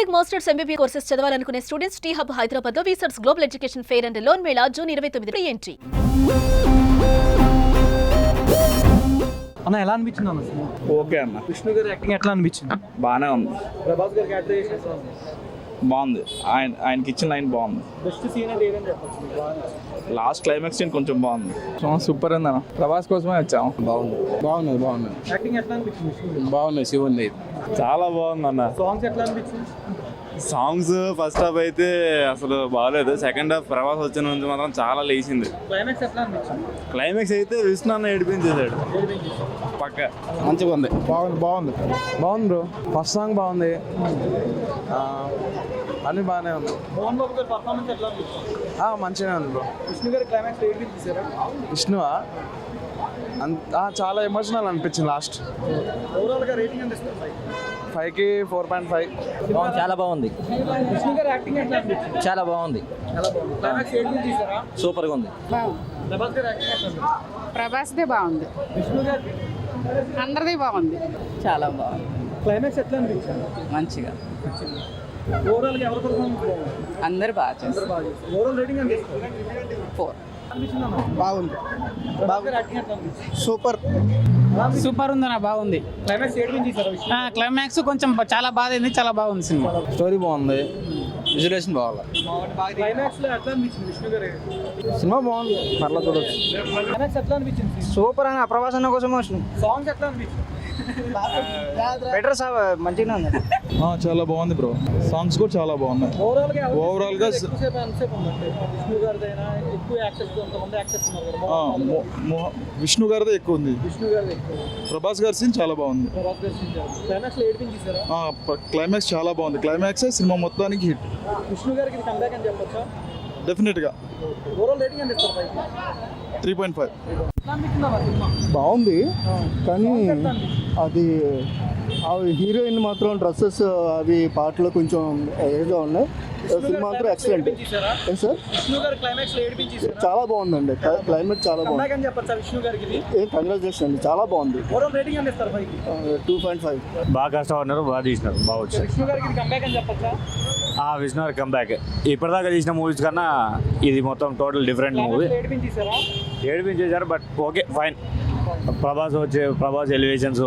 BTech masters MBBS courses చదవాలనుకునే students T Hub Hyderabad లో వీసర్స్ global education fair and loan mela June 29 entry. అన్న ఎలా అనిపించింది అన్న? ఓకే అన్న. విష్ణు గారి యాక్టింగ్ ఎట్లా అనిపించింది? బాగానే ఉంది. ప్రభాస్ గారి క్యారెక్టరైజేషన్ ఎట్లా ఉంది? బాగుంది. ఆయనకి ఇచ్చిన లైన్ బాగుంది. బెస్ట్ సీన్ అంటే ఏదని చెప్పొచ్చు? లాస్ట్ క్లైమాక్స్ సీన్ కొంచెం బాగుంది. సూపర్ ఉంది అన్న. ప్రభాస్ కోసమే వచ్చాము. బాగుంది. యాక్టింగ్ ఎట్లా అనిపించింది? బాగుంది. శివుంది చాలా బాగుంది అన్న. సాంగ్స్ ఎట్లా అనిపించింది? సాంగ్స్ ఫస్ట్ హాఫ్ అయితే అసలు బాగాలేదు. సెకండ్ హాఫ్ ప్రభాస్ వచ్చిన నుంచి మాత్రం చాలా లేచింది. క్లైమాక్స్ ఎట్లా అనిపించింది? క్లైమాక్స్ అయితే విష్ణు అన్న ఏడిపించేసాడు పక్క. మంచిగా ఉంది. బాగుంది బ్రో. ఫస్ట్ సాంగ్ బాగుంది. అన్ని బాగానే ఉంది. మోహన్ బాబు గారి పర్ఫార్మెన్స్ ఎట్లా అనిపించింది? మంచిగా ఉంది బ్రో. విష్ణు గారి క్లైమాక్స్ ఏడిపి తీసారా? విష్ణువా చాలా ఎమోషనల్ అనిపించింది లాస్ట్. ఓవరాల్ గా రేటింగ్ ఎంత ఇస్తారు? 5కి 4.5. చాలా బాగుంది. విష్ణు గారి యాక్టింగ్ ఎట్లా అనిపించింది? చాలా బాగుంది. క్లైమాక్స్ ఏడిపి తీసారా? సూపర్గా ఉంది. ప్రభాస్ గారి యాక్టింగ్ ఎట్లా అనిపించింది? ప్రభాస్దే బాగుంది. విష్ణు గారి అందరిది బాగుంది. చాలా బాగుంది. క్లైమాక్స్ ఎట్లా అనిపించింది? మంచిగా ఓవరాల్ గా ఎవరి పర్ఫార్మెన్స్ బాగుంది? అందరు బాగా చేస్తారు. ఓవరాల్ రేటింగ్ ఎంత ఇస్తారు? 4. బాగుంది. యాక్టింగ్ ఎట్లా అనిపించింది? సూపర్ ఉందన్న. బాగుంది. క్లైమాక్స్ ఏడిపి తీసారా? విష్ణు క్లైమాక్స్ కొంచెం చాలా బాధ, చాలా బాగుంది సినిమా. స్టోరీ బాగుంది. విజువలేషన్ బాగా. క్లైమాక్స్ లో ఎట్లా అనిపించింది విష్ణు గారి? సినిమా బాగుంది. పర్లేదు చూడొచ్చు. క్లైమాక్స్ ఎట్లా అనిపించింది? సూపర్ అన్న. ప్రభాస్ అన్న కోసం సాంగ్స్ ఎట్లా అనిపించింది? బెటర్ మంచిగా ఉంది. చాలా బాగుంది బ్రో. సాంగ్స్ కూడా చాలా బాగున్నాయి. ఓవరాల్ గా విష్ణు గారిదైనా ఎక్కువ యాక్టర్స్, కొంతమంది యాక్టర్స్ ఉన్నారు కదా. విష్ణు గారిదే ఎక్కువ ఉంది. విష్ణు గారిది ప్రభాస్ గారి సీన్ చాలా బాగుంది. ప్రభాస్ గారి క్లైమాక్స్ లో ఏడిపి తీసారా? క్లైమాక్స్ చాలా బాగుంది. క్లైమాక్స్ సినిమా మొత్తానికి హిట్. విష్ణు గారికి ఇది కంబ్యాక్ అని చెప్పొచ్చా? డెఫినెట్ గా. ఓవరాల్ రేటింగ్ ఎంత ఇస్తారు? 3.5. బాగుంది. కానీ అది హీరోయిన్ మాత్రం డ్రెస్సెస్ అవి పాటలు కొంచెం ఏదో ఉన్నాయి. సినిమా మాత్రం ఎక్సలెంట్. సార్ విష్ణు గారి క్లైమాక్స్ లో ఏడిపి తీసారా? చాలా బాగుందండి. క్లైమేట్ చాలా బాగుంది. కంబ్యాక్ అని చెప్పొచ్చా విష్ణు గారికి? కంగ్రాచులేషన్ అండి. చాలా బాగుంది. ఓవరాల్ రేటింగ్ ఎంత ఇస్తారు? 2.5. బాగా కష్టపడినారు, బాగా తీసినారు, బాగా వచ్చారు. విష్ణు గారికి ఇది కంబ్యాక్ అని చెప్పొచ్చా? విష్ణు గారి కంబ్యాక్. ఇప్పటిదాకా తీసిన మూవీస్ కన్నా ఇది మొత్తం టోటల్ డిఫరెంట్ మూవీ. ఏడిపి తీసారా? ఏడిపించేశారు, but okay fine. Prabhas elevations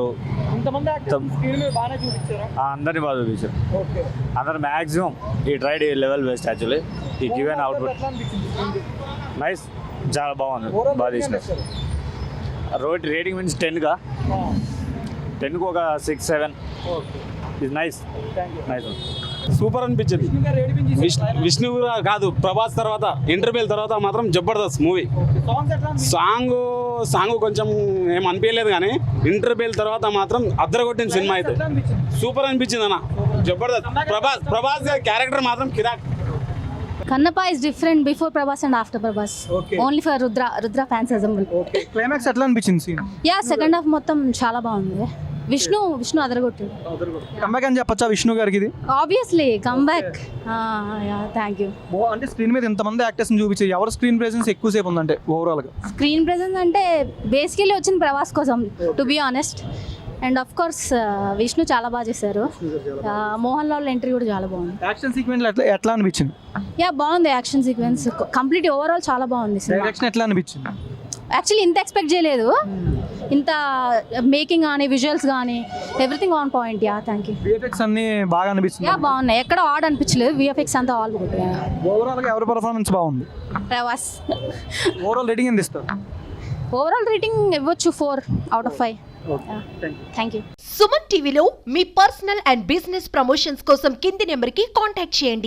ఇంతమంది యాక్టర్స్ స్క్రీన్ మీద బాగానే చూపించారా? అందరినీ బాగా చూపించారు. ఓకే. అందరు మ్యాక్సిమం ఈ ట్రైడ్ లెవెల్ బెస్ట్ యాక్చువల్లీ. ఈ గివెన్ అవుట్పుట్ ఎట్లా అనిపించింది? నైస్, చాలా బాగుంది, బాగా తీసినారు. రేటింగ్ మీన్స్ 10గా 10కు ఒక 6-7. ఇది నైస్. నైస్. సూపర్ అనిపించింది. విష్ణు కాదు, ప్రభాస్ తర్వాత ఇంటర్వెల్ తర్వాత మాత్రం జబర్దస్త్ మూవీ. సాంగ్ కొంచెం ఏం అనిపించలేదు, కానీ ఇంటర్వెల్ తర్వాత మాత్రం అద్దరగొట్టిన సినిమా అయితే సూపర్ అనిపించింది అన్న. జబర్దస్త్. ప్రభాస్ క్యారెక్టర్ మాత్రం కిరాక్. Kannappa is different before Prabhas and after Prabhas. Only for Rudra fans assemble. Okay. Climax ఎట్లా అనిపించింది సీన్? Yeah, second half మొత్తం చాలా బాగుంది. విష్ణు అదరగొట్టాడు. కంబ్యాక్ అని చెప్పొచ్చా విష్ణు గారికి ఇది? Obviously comeback. Thank you. అంటే స్క్రీన్ మీద ఎంతమంది యాక్టర్స్ ని చూపించారు? ఎవరు స్క్రీన్ ప్రెజెన్స్ ఎక్కువసేపు ఉందంటే ఓవరాల్ గా? స్క్రీన్ ప్రెజెన్స్ అంటే బేసికలీ వచ్చింది ప్రభాస్ కోసం, to be honest. And of course Vishnu చాలా బాగా చేశారు. మోహన్ లాల్ ఎంట్రీ కూడా చాలా బాగుంది. యాక్షన్ సీక్వెన్స్ ఎట్లా అనిపించింది? యా బాగుంది. యాక్షన్ సీక్వెన్స్ కంప్లీట్ ఓవరాల్ చాలా బాగుంది. డైరెక్షన్ ఎట్లా అనిపించింది? యాక్చువల్లీ ఇంత ఎక్స్పెక్ట్ చేయలేదు. ఇంత మేకింగ్ కానీ విజువల్స్ కానీ everything on point. Yeah thank you. VFX అన్ని బాగా అనిపిస్తుంది. యా బాగున్నాయి. ఎక్కడ ఆడ్ అనిపించలేదు. విఎఫ్ఎక్స్ అంతా ఆల్ గుడ్. ఓవరాల్ గా ఎవరి పర్ఫార్మెన్స్ బాగుంది? ప్రభాస్. ఓవరాల్ రేటింగ్ ఎంత ఇస్తారు? ఓవరాల్ రేటింగ్ ఇవ్వచ్చు 4/5. Thank you. సుమన్ టీవీలో మీ పర్సనల్ అండ్ బిజినెస్ ప్రమోషన్స్ కోసం కింది నెంబర్కి కాంటాక్ట్ చేయండి.